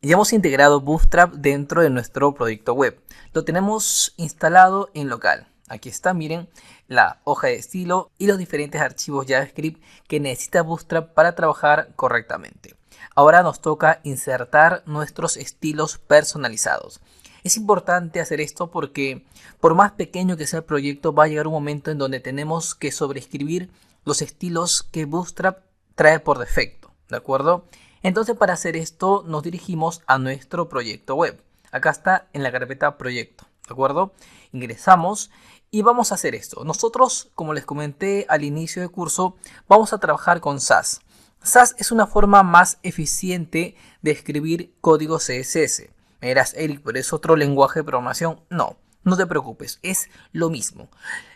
Ya hemos integrado Bootstrap dentro de nuestro proyecto web. Lo tenemos instalado en local. Aquí está, miren, la hoja de estilo y los diferentes archivos JavaScript que necesita Bootstrap para trabajar correctamente. Ahora nos toca insertar nuestros estilos personalizados. Es importante hacer esto porque por más pequeño que sea el proyecto, va a llegar un momento en donde tenemos que sobreescribir los estilos que Bootstrap trae por defecto, ¿de acuerdo? Entonces, para hacer esto nos dirigimos a nuestro proyecto web. Acá está en la carpeta proyecto, ¿de acuerdo? Ingresamos y vamos a hacer esto. Nosotros, como les comenté al inicio del curso, vamos a trabajar con Sass. Sass es una forma más eficiente de escribir código CSS. Me dirás, Eric, ¿pero es otro lenguaje de programación? No, no te preocupes, es lo mismo.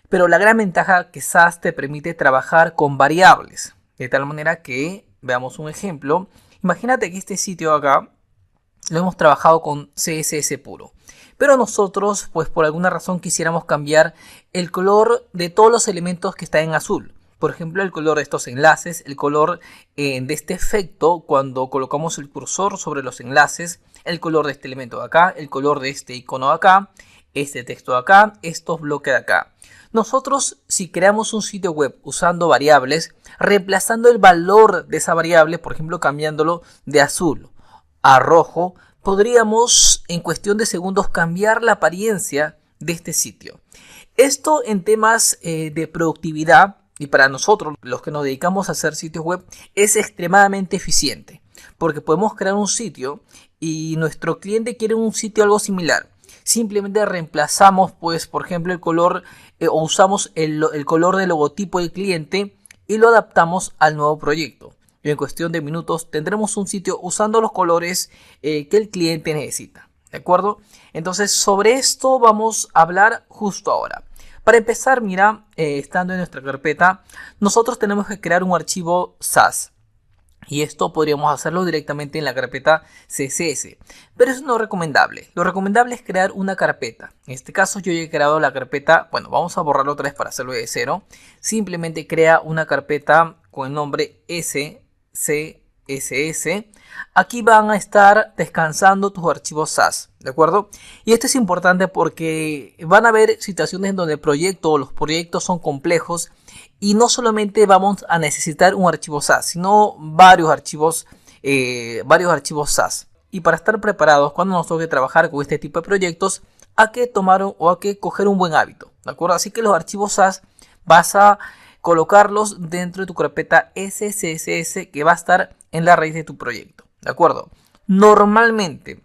Pero la gran ventaja que Sass te permite trabajar con variables. De tal manera que, veamos un ejemplo. Imagínate que este sitio acá lo hemos trabajado con CSS puro. Pero nosotros, pues por alguna razón quisiéramos cambiar el color de todos los elementos que están en azul. Por ejemplo, el color de estos enlaces, el color de este efecto cuando colocamos el cursor sobre los enlaces, el color de este elemento de acá, el color de este icono de acá, este texto de acá, estos bloques de acá. Nosotros, si creamos un sitio web usando variables, reemplazando el valor de esa variable, por ejemplo, cambiándolo de azul a rojo, podríamos en cuestión de segundos cambiar la apariencia de este sitio. Esto en temas de productividad y para nosotros, los que nos dedicamos a hacer sitios web, es extremadamente eficiente. Porque podemos crear un sitio y nuestro cliente quiere un sitio algo similar. Simplemente reemplazamos, pues, por ejemplo, el color o usamos el color del logotipo del cliente y lo adaptamos al nuevo proyecto. Y en cuestión de minutos tendremos un sitio usando los colores que el cliente necesita. ¿De acuerdo? Entonces, sobre esto vamos a hablar justo ahora. Para empezar, mira, estando en nuestra carpeta, nosotros tenemos que crear un archivo Sass. Y esto podríamos hacerlo directamente en la carpeta CSS. Pero eso no es recomendable. Lo recomendable es crear una carpeta. En este caso yo ya he creado la carpeta. Bueno, vamos a borrarlo otra vez para hacerlo de cero. Simplemente crea una carpeta con el nombre SCSS. Aquí van a estar descansando tus archivos Sass, ¿de acuerdo? Y esto es importante porque van a haber situaciones en donde el proyecto o los proyectos son complejos y no solamente vamos a necesitar un archivo Sass, sino varios archivos Sass. Y para estar preparados cuando nos toque trabajar con este tipo de proyectos, hay que tomar o hay que coger un buen hábito, ¿de acuerdo? Así que los archivos Sass vas a colocarlos dentro de tu carpeta SCSS que va a estar en la raíz de tu proyecto, ¿de acuerdo? Normalmente,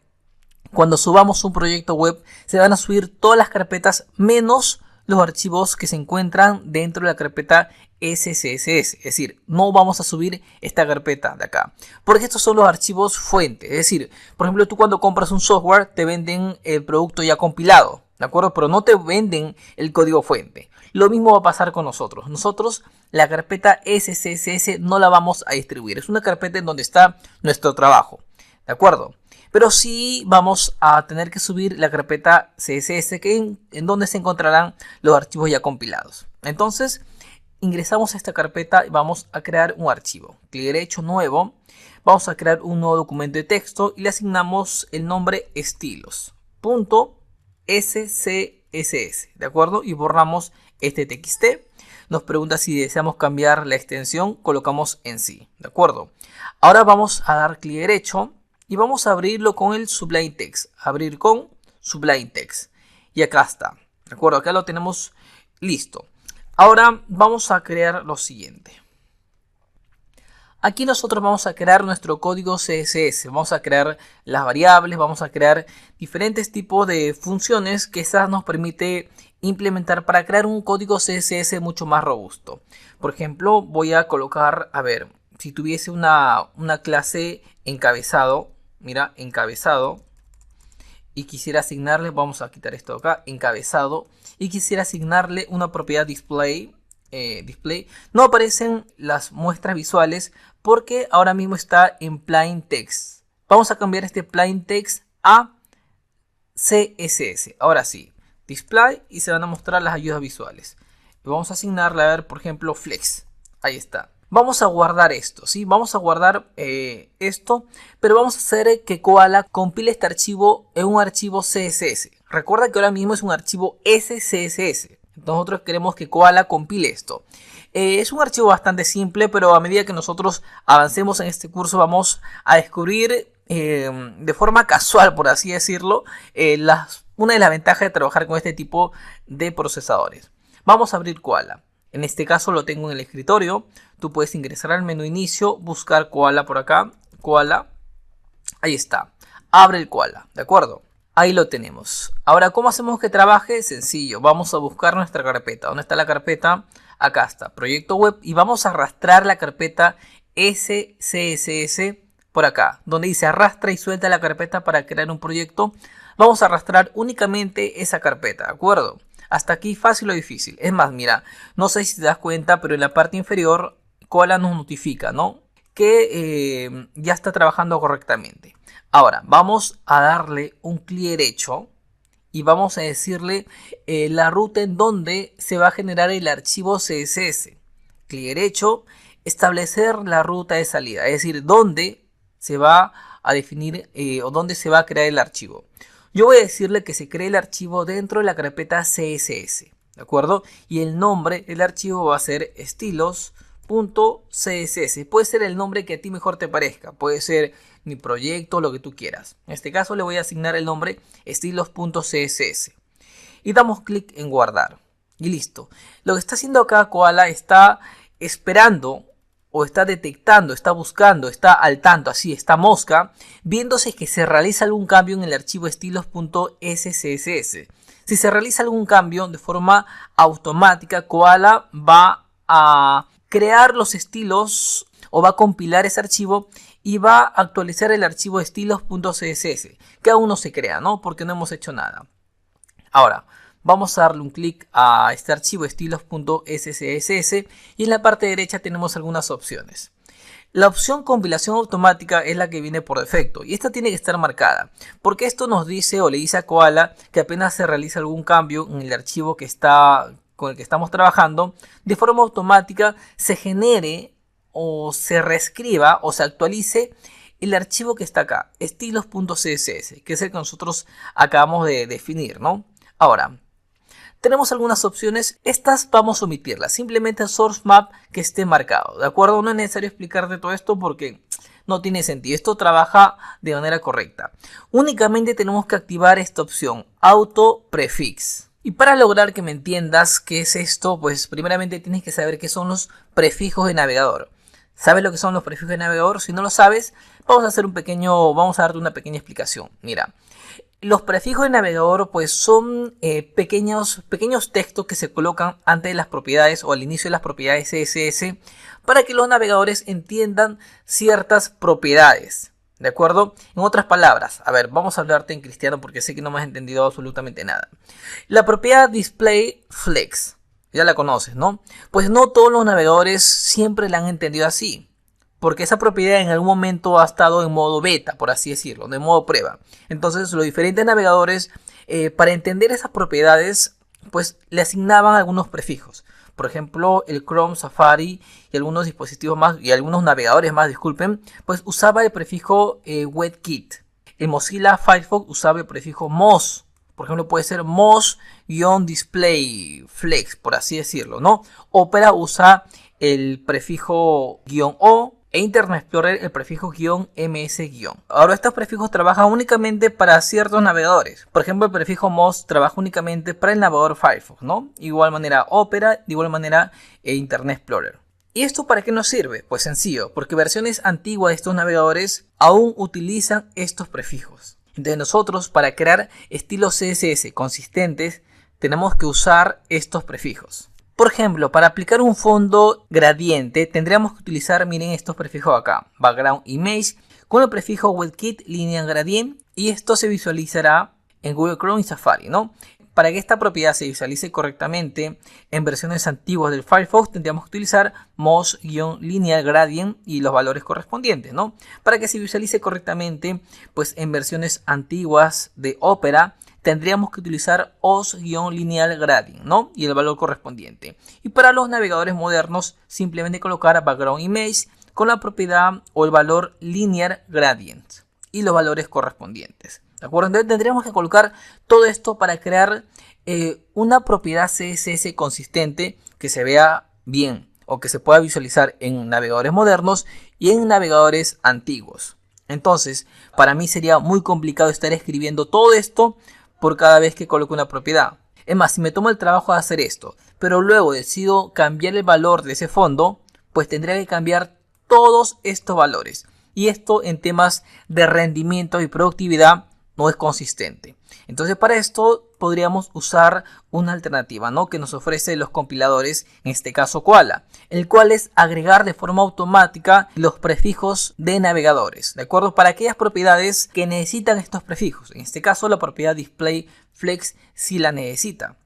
cuando subamos un proyecto web, se van a subir todas las carpetas menos los archivos que se encuentran dentro de la carpeta SCSS. Es decir, no vamos a subir esta carpeta de acá, porque estos son los archivos fuente. Es decir, por ejemplo, tú cuando compras un software, te venden el producto ya compilado, ¿de acuerdo? Pero no te venden el código fuente. Lo mismo va a pasar con nosotros. Nosotros la carpeta SCSS no la vamos a distribuir. Es una carpeta en donde está nuestro trabajo, ¿de acuerdo? Pero sí vamos a tener que subir la carpeta CSS en donde se encontrarán los archivos ya compilados. Entonces ingresamos a esta carpeta y vamos a crear un archivo. Clic derecho, nuevo. Vamos a crear un nuevo documento de texto y le asignamos el nombre estilos.scss, ¿de acuerdo? Y borramos este txt. Nos pregunta si deseamos cambiar la extensión, colocamos en sí, ¿de acuerdo? Ahora vamos a dar clic derecho y vamos a abrirlo con el Sublime Text. Abrir con Sublime Text. Y acá está, ¿de acuerdo? Acá lo tenemos listo. Ahora vamos a crear lo siguiente. Aquí nosotros vamos a crear nuestro código CSS. Vamos a crear las variables, vamos a crear diferentes tipos de funciones que esas nos permite implementar para crear un código CSS mucho más robusto. Por ejemplo, voy a colocar, a ver, si tuviese una clase encabezado, mira, encabezado, y quisiera asignarle, vamos a quitar esto de acá, encabezado, y quisiera asignarle una propiedad display, no aparecen las muestras visuales porque ahora mismo está en plain text. Vamos a cambiar este plain text a CSS. Ahora sí, display y se van a mostrar las ayudas visuales. Y vamos a asignarle, a ver, por ejemplo, flex. Ahí está. Vamos a guardar esto, ¿sí? Vamos a guardar esto, pero vamos a hacer que Koala compile este archivo en un archivo CSS. Recuerda que ahora mismo es un archivo SCSS. Nosotros queremos que Koala compile esto. Es un archivo bastante simple, pero a medida que nosotros avancemos en este curso vamos a descubrir de forma casual, por así decirlo, una de las ventajas de trabajar con este tipo de procesadores. Vamos a abrir Koala. En este caso lo tengo en el escritorio. Tú puedes ingresar al menú inicio, buscar Koala por acá. Koala. Ahí está. Abre el Koala, ¿de acuerdo? Ahí lo tenemos. Ahora, ¿cómo hacemos que trabaje? Sencillo. Vamos a buscar nuestra carpeta. ¿Dónde está la carpeta? Acá está. Proyecto web. Y vamos a arrastrar la carpeta SCSS por acá. Donde dice arrastra y suelta la carpeta para crear un proyecto. Vamos a arrastrar únicamente esa carpeta, ¿de acuerdo? Hasta aquí fácil o difícil. Es más, mira, no sé si te das cuenta, pero en la parte inferior Koala nos notifica, ¿no? Que ya está trabajando correctamente. Ahora, vamos a darle un clic derecho y vamos a decirle la ruta en donde se va a generar el archivo CSS. Clic derecho, establecer la ruta de salida, es decir, dónde se va a definir o dónde se va a crear el archivo. Yo voy a decirle que se cree el archivo dentro de la carpeta CSS, ¿de acuerdo? Y el nombre del archivo va a ser estilos.css. Puede ser el nombre que a ti mejor te parezca. Puede ser mi proyecto, lo que tú quieras. En este caso le voy a asignar el nombre estilos.css. Y damos clic en guardar. Y listo. Lo que está haciendo acá Koala está esperando o está detectando, está buscando, está al tanto, así, está mosca, viéndose que se realiza algún cambio en el archivo estilos.scss. Si se realiza algún cambio de forma automática, Koala va a crear los estilos o va a compilar ese archivo y va a actualizar el archivo estilos.css, que aún no se crea, ¿no? Porque no hemos hecho nada. Ahora, vamos a darle un clic a este archivo estilos.scss y en la parte derecha tenemos algunas opciones. La opción compilación automática es la que viene por defecto y esta tiene que estar marcada porque esto nos dice o le dice a Koala que apenas se realiza algún cambio en el archivo con el que estamos trabajando, de forma automática se genere o se reescriba o se actualice el archivo que está acá, estilos.css, que es el que nosotros acabamos de definir, ¿no? Ahora, tenemos algunas opciones, estas vamos a omitirlas, simplemente el source map que esté marcado, ¿de acuerdo? No es necesario explicarte todo esto porque no tiene sentido, esto trabaja de manera correcta. Únicamente tenemos que activar esta opción, auto prefix. Y para lograr que me entiendas qué es esto, pues primeramente tienes que saber qué son los prefijos de navegador. ¿Sabes lo que son los prefijos de navegador? Si no lo sabes, vamos a darte una pequeña explicación. Mira. Los prefijos de navegador pues son pequeños textos que se colocan antes de las propiedades o al inicio de las propiedades CSS para que los navegadores entiendan ciertas propiedades, ¿de acuerdo? En otras palabras, a ver, vamos a hablarte en cristiano porque sé que no me has entendido absolutamente nada. La propiedad display flex, ya la conoces, ¿no? Pues no todos los navegadores siempre la han entendido así. Porque esa propiedad en algún momento ha estado en modo beta, por así decirlo, en modo prueba. Entonces los diferentes navegadores, para entender esas propiedades, pues le asignaban algunos prefijos. Por ejemplo, el Chrome, Safari y algunos dispositivos más, y algunos navegadores más, disculpen, pues usaba el prefijo WebKit. El Mozilla Firefox usaba el prefijo Moz. Por ejemplo, puede ser Moz-display flex, por así decirlo, ¿no? Opera usa el prefijo "-o", e Internet Explorer el prefijo "-ms". Ahora estos prefijos trabajan únicamente para ciertos navegadores. Por ejemplo, el prefijo Moz trabaja únicamente para el navegador Firefox, ¿no? De igual manera Opera, de igual manera Internet Explorer. ¿Y esto para qué nos sirve? Pues sencillo, porque versiones antiguas de estos navegadores aún utilizan estos prefijos. Entonces nosotros, para crear estilos CSS consistentes, tenemos que usar estos prefijos. Por ejemplo, para aplicar un fondo gradiente tendríamos que utilizar, miren estos prefijos acá, background image, con el prefijo WebKit linear gradient, y esto se visualizará en Google Chrome y Safari, ¿no? Para que esta propiedad se visualice correctamente en versiones antiguas del Firefox tendríamos que utilizar Moz-linear gradient y los valores correspondientes, ¿no? Para que se visualice correctamente, pues en versiones antiguas de Opera tendríamos que utilizar os-lineal gradient, ¿no? Y el valor correspondiente. Y para los navegadores modernos, simplemente colocar background image con la propiedad o el valor linear gradient y los valores correspondientes. ¿De acuerdo? Entonces tendríamos que colocar todo esto para crear una propiedad CSS consistente que se vea bien o que se pueda visualizar en navegadores modernos y en navegadores antiguos. Entonces, para mí sería muy complicado estar escribiendo todo esto por cada vez que coloco una propiedad. Es más, si me tomo el trabajo de hacer esto, pero luego decido cambiar el valor de ese fondo, pues tendría que cambiar todos estos valores. Y esto en temas de rendimiento y productividad no es consistente. Entonces para esto podríamos usar una alternativa, ¿no?, que nos ofrece los compiladores, en este caso Koala, el cual es agregar de forma automática los prefijos de navegadores, ¿de acuerdo? Para aquellas propiedades que necesitan estos prefijos, en este caso la propiedad display flex si la necesita.